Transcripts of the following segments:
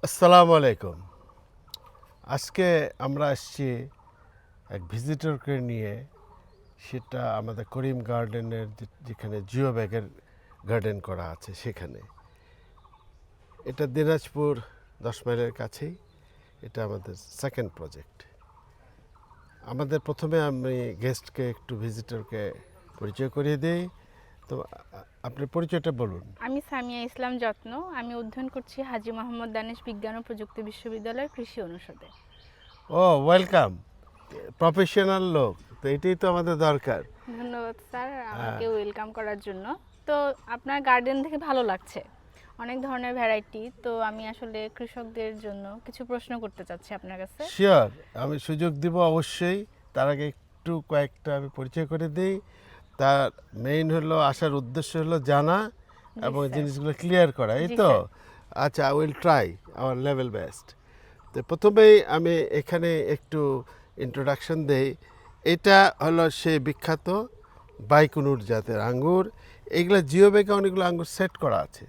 আসসালামু আলাইকুম। আজকে আমরা আসছি এক ভিজিটরকে নিয়ে, সেটা আমাদের করিম গার্ডেনের যেখানে জিও ব্যাগের গার্ডেন করা আছে সেখানে। এটা দিনাজপুর 10 মাইলের কাছেই। এটা আমাদের সেকেন্ড প্রজেক্ট। আমাদের প্রথমে আমি গেস্টকে একটু ভিজিটরকে পরিচয় করিয়ে দিই। তো আপনার পরিচয়টা বলুন। আমি সামিয়া ইসলাম যত্ন। আমি অধ্যয়ন করছি হাজী মোহাম্মদ দানেশ বিজ্ঞান ও প্রযুক্তি বিশ্ববিদ্যালয়ের কৃষি অনুষদে। ও, ওয়েলকাম। প্রফেশনাল লোক, তো এটাই তো আমাদের দরকার। ধন্যবাদ স্যার আমাকে ওয়েলকাম করার জন্য। তো আপনার গার্ডেন দেখে ভালো লাগছে, অনেক ধরনের ভ্যারাইটি। তো আমি আসলে কৃষকদের জন্য কিছু প্রশ্ন করতে চাচ্ছি আপনার কাছে। শিওর, আমি সুযোগ দিব অবশ্যই। তার আগে একটু কয়েকটা আমি পরিচয় করে দিই। তার মেইন হলো, আসার উদ্দেশ্য হলো জানা জি এবং স্যার। জিনিসগুলো ক্লিয়ার করা, এই জি তো। স্যার। আচ্ছা, I will try our level best. তো প্রথমেই আমি এখানে একটু ইন্ট্রোডাকশন দেই। এটা হলো সেই বিখ্যাত বাইকুনুর জাতের আঙ্গুর। এইগুলো জিও ব্যাগে অনেকগুলো আঙ্গুর সেট করা আছে।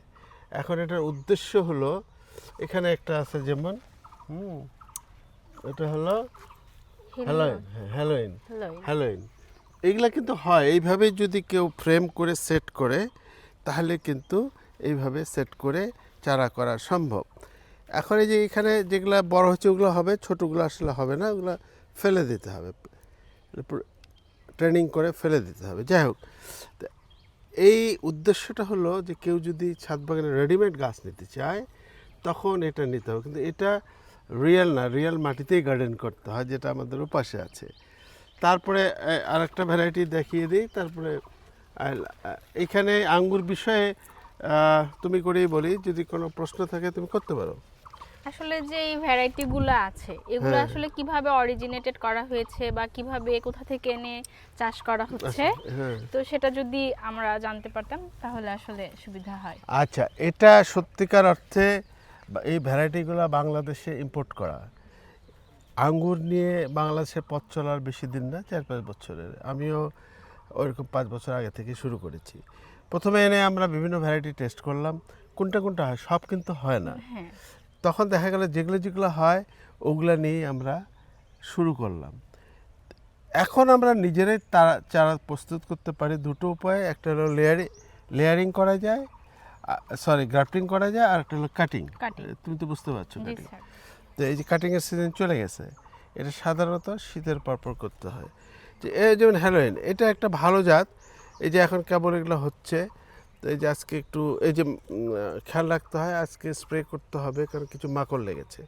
এখন এটার উদ্দেশ্য হলো, এখানে একটা আছে যেমন এটা হলো হ্যালোইন। Halloween hello. হ্যালোইন এইগুলা কিন্তু হয় এইভাবে, যদি কেউ ফ্রেম করে সেট করে তাহলে কিন্তু এইভাবে সেট করে চারা করা সম্ভব। এখন এই যে এখানে যেগুলা বড় হচ্ছে ওগুলো হবে, ছোটোগুলো আসলে হবে না, ওগুলো ফেলে দিতে হবে, ট্রেনিং করে ফেলে দিতে হবে। যাই হোক, তো এই উদ্দেশ্যটা হলো যে কেউ যদি ছাদ বাগানে রেডিমেড গাছ নিতে চায় তখন এটা নিতে হবে, কিন্তু এটা রিয়েল না, রিয়েল মাটিতেই গার্ডেন করতে হয়, যেটা আমাদের উপাসে আছে। তারপরে আরেকটা ভ্যারাইটি দেখিয়ে দিই। তারপরে এখানে আঙ্গুর বিষয়ে তুমি করেই বলি, যদি কোনো প্রশ্ন থাকে তুমি করতে পারো। আসলে যে এই ভ্যারাইটিগুলো আছে এগুলো হ্যাঁ, আসলে কিভাবে অরিজিনেটেড করা হয়েছে বা কিভাবে কোথা থেকে এনে চাষ করা হচ্ছে, হ্যাঁ। তো সেটা যদি আমরা জানতে পারতাম তাহলে আসলে সুবিধা হয়। আচ্ছা, এটা সত্যিকার অর্থে এই ভ্যারাইটিগুলো বাংলাদেশে ইম্পোর্ট করা। আঙ্গুর নিয়ে বাংলাদেশে পথ চলার বেশি দিন না, 4-5 বছরের। আমিও ওইরকম 5 বছর আগে থেকে শুরু করেছি। প্রথমে এনে আমরা বিভিন্ন ভ্যারাইটি টেস্ট করলাম, কোনটা কোনটা হয়, সব কিন্তু হয় না। হ্যাঁ। তখন দেখা গেল যেগুলো যেগুলো হয় ওগুলা নিয়েই আমরা শুরু করলাম। এখন আমরা নিজেরাই চারা প্রস্তুত করতে পারি দুটো উপায়ে। একটা হলো লেয়ারিং করা যায়, গ্রাফটিং করা যায়, আর একটা হলো কাটিং। কাটিং। তুমি তো বুঝতে পারছো জি কাটিং। স্যার। তো এই যে কাটিংয়ের সিজন চলে গেছে, এটা সাধারণত শীতের পরপর করতে হয়। যে এই যেমন হ্যালোইন, এটা একটা ভালো জাত। এই যে এখন কেবল এগুলো হচ্ছে, তো এই যে আজকে একটু এই যে খেয়াল রাখতে হয়, আজকে স্প্রে করতে হবে কারণ কিছু মাকড় লেগেছে।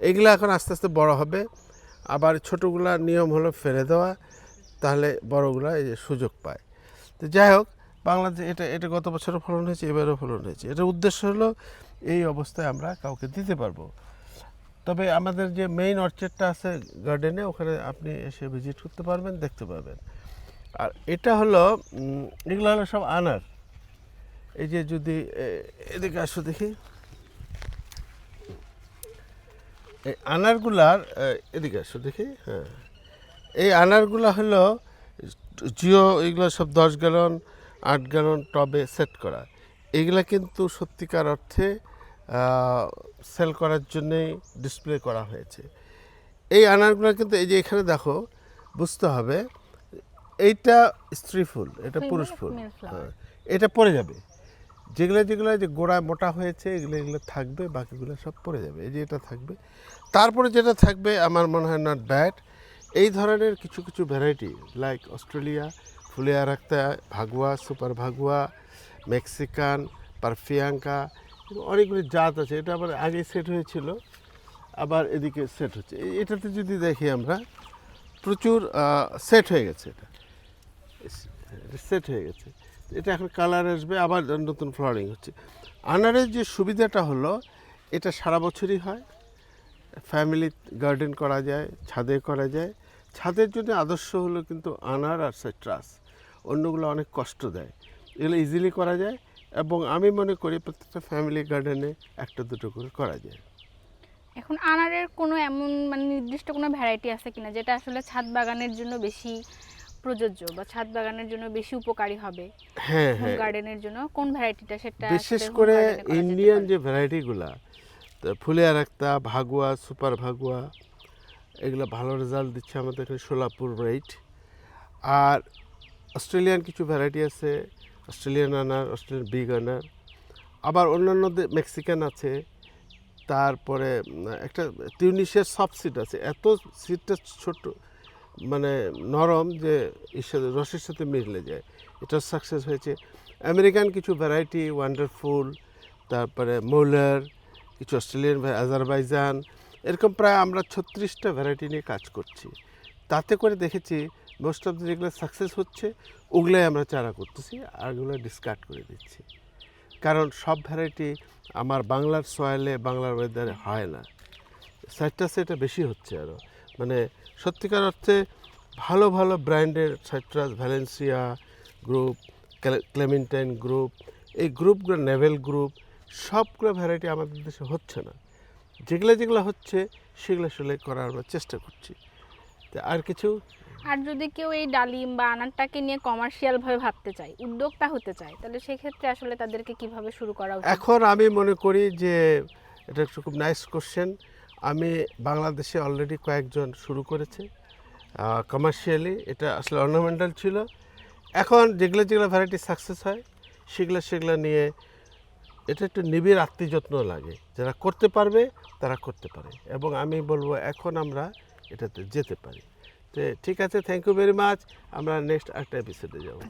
এগুলো এখন আস্তে আস্তে বড় হবে। আবার ছোটোগুলা নিয়ম হলো ফেলে দেওয়া, তাহলে বড়গুলা এই যে সুযোগ পায়। তো যাই হোক, বাংলাদেশে এটা এটা গত বছরও ফলন হয়েছে, এবারও ফলন হয়েছে। এটার উদ্দেশ্য হলো এই অবস্থায় আমরা কাউকে দিতে পারবো। তবে আমাদের যে মেইন অর্চার্ডটা আছে গার্ডেনে, ওখানে আপনি এসে ভিজিট করতে পারবেন, দেখতে পাবেন। আর এটা হলো এগুলো হলো সব আনার। এই যে যদি এদিকে আসো দেখি, এই আনারগুলার এদিকে আসো দেখি, হ্যাঁ, এই আনারগুলা হলো জিও, এগুলো সব 10 গ্যালন 8 গ্যালন টবে সেট করা। এগুলা কিন্তু সত্যিকার অর্থে সেল করার জন্যেই ডিসপ্লে করা হয়েছে। এই আনারগুলো কিন্তু এই যে এখানে দেখো, বুঝতে হবে এইটা স্ত্রী ফুল, এটা পুরুষ ফুল। Female flower. হ্যাঁ, এটা পড়ে যাবে। যেগুলো যেগুলো যে গোড়ায় মোটা হয়েছে এগুলো এগুলো থাকবে, বাকিগুলো সব পড়ে যাবে। এই যে এটা থাকবে, তারপরে যেটা থাকবে আমার মনে হয় নট ব্যাড। এই ধরনের কিছু কিছু variety like Australia, Phule Arakta, Bhagwa, super Bhagwa, Mexican, পারফিয়াঙ্কা, অনেকগুলি জাত আছে। এটা আবার আগে সেট হয়েছিল, আবার এদিকে সেট হচ্ছে। এটাতে যদি দেখি আমরা, প্রচুর সেট হয়ে গেছে। এটা সেট হয়ে গেছে। এটা এখন কালার আসবে, আবার নতুন ফ্লাওয়ারিং হচ্ছে। আনারের যে সুবিধাটা হলো, এটা সারা বছরই হয়, ফ্যামিলি গার্ডেন করা যায়, ছাদে করা যায়। ছাদের জন্য আদর্শ হলো কিন্তু আনার আর সাইট্রাস। অন্যগুলো অনেক কষ্ট দেয়, এগুলো ইজিলি করা যায়। এবং আমি মনে করি প্রত্যেকটা ফ্যামিলি গার্ডেনে একটা দুটো করে করা যায়। এখন আনারের কোনো এমন মানে নির্দিষ্ট কোনো ভ্যারাইটি আছে কিনা যেটা আসলে ছাদ বাগানের জন্য বেশি প্রযোজ্য বা ছাদ বাগানের জন্য বেশি উপকারী হবে? হ্যাঁ, হোম হ্যাঁ, গার্ডেনের জন্য কোন ভ্যারাইটিটা, সেটা বিশেষ আসলে হোম করে গার্ডেনে করা যেতে ইন্ডিয়ান পারে? যে ভ্যারাইটিগুলা, তো ফুলিয়া রাক্তা, ভাগুয়া, সুপার ভাগুয়া, এগুলো ভালো রেজাল্ট দিচ্ছে আমাদের এখানে সোলাপুর রেট। আর অস্ট্রেলিয়ান কিছু ভ্যারাইটি আছে, অস্ট্রেলিয়ান আনার, অস্ট্রেলিয়ান বিগ আনার, আবার অন্যান্য মেক্সিকান আছে। তারপরে একটা টিউনিশিয়ার সফট সিড আছে, এত সিডটা ছোট, মানে নরম যে এর সাথে রসের সাথে মিশলে যায়, এটা সাকসেস হয়েছে। আমেরিকান কিছু ভ্যারাইটি, ওয়ান্ডারফুল, তারপরে মোলার, কিছু অস্ট্রেলিয়ান, আজারবাইজান, এরকম প্রায় আমরা 36টা ভ্যারাইটি নিয়ে কাজ করছি। তাতে করে দেখেছি মোস্ট অফ যেগুলো সাকসেস হচ্ছে ওগুলোই আমরা চারা করতেছি, আরগুলো ডিসকার্ড করে দিচ্ছি। কারণ সব ভ্যারাইটি আমার বাংলার সয়েলে, বাংলার ওয়েদারে হয় না। সাইট্রাসে এটা বেশি হচ্ছে আরও, মানে সত্যিকার অর্থে ভালো ভালো ব্র্যান্ডের citrus, Valencia group, clementine group, এই গ্রুপগুলো, নেভেল গ্রুপ, সবগুলো ভ্যারাইটি আমাদের দেশে হচ্ছে না। যেগুলো যেগুলো হচ্ছে সেগুলো আসলে করার আমরা চেষ্টা করছি। তো আর কিছু, আর যদি কেউ এই ডালিম বা আনারটাকে নিয়ে কমার্শিয়াল ভাবে ভাবতে চায়, উদ্যোক্তা হতে চায়, তাহলে সেক্ষেত্রে আসলে তাদেরকে কিভাবে শুরু করা উচিত? এখন আমি মনে করি যে এটা একটা খুব নাইস কোশ্চেন। আমি বাংলাদেশে অলরেডি কয়েকজন শুরু করেছে কমার্শিয়ালি, এটা আসলে অর্নামেন্টাল ছিল। এখন যেগুলো যেগুলো ভ্যারাইটি সাকসেস হয় সেগুলো নিয়ে এটা একটু নিবিড় আত্মযত্ন লাগে, যারা করতে পারবে তারা করতে পারে, এবং আমি বলবো এখন আমরা এটাতে যেতে পারি। তো ঠিক আছে, থ্যাংক ইউ ভেরি মাচ। আমরা নেক্সট একটা এপিসোডে যাবো।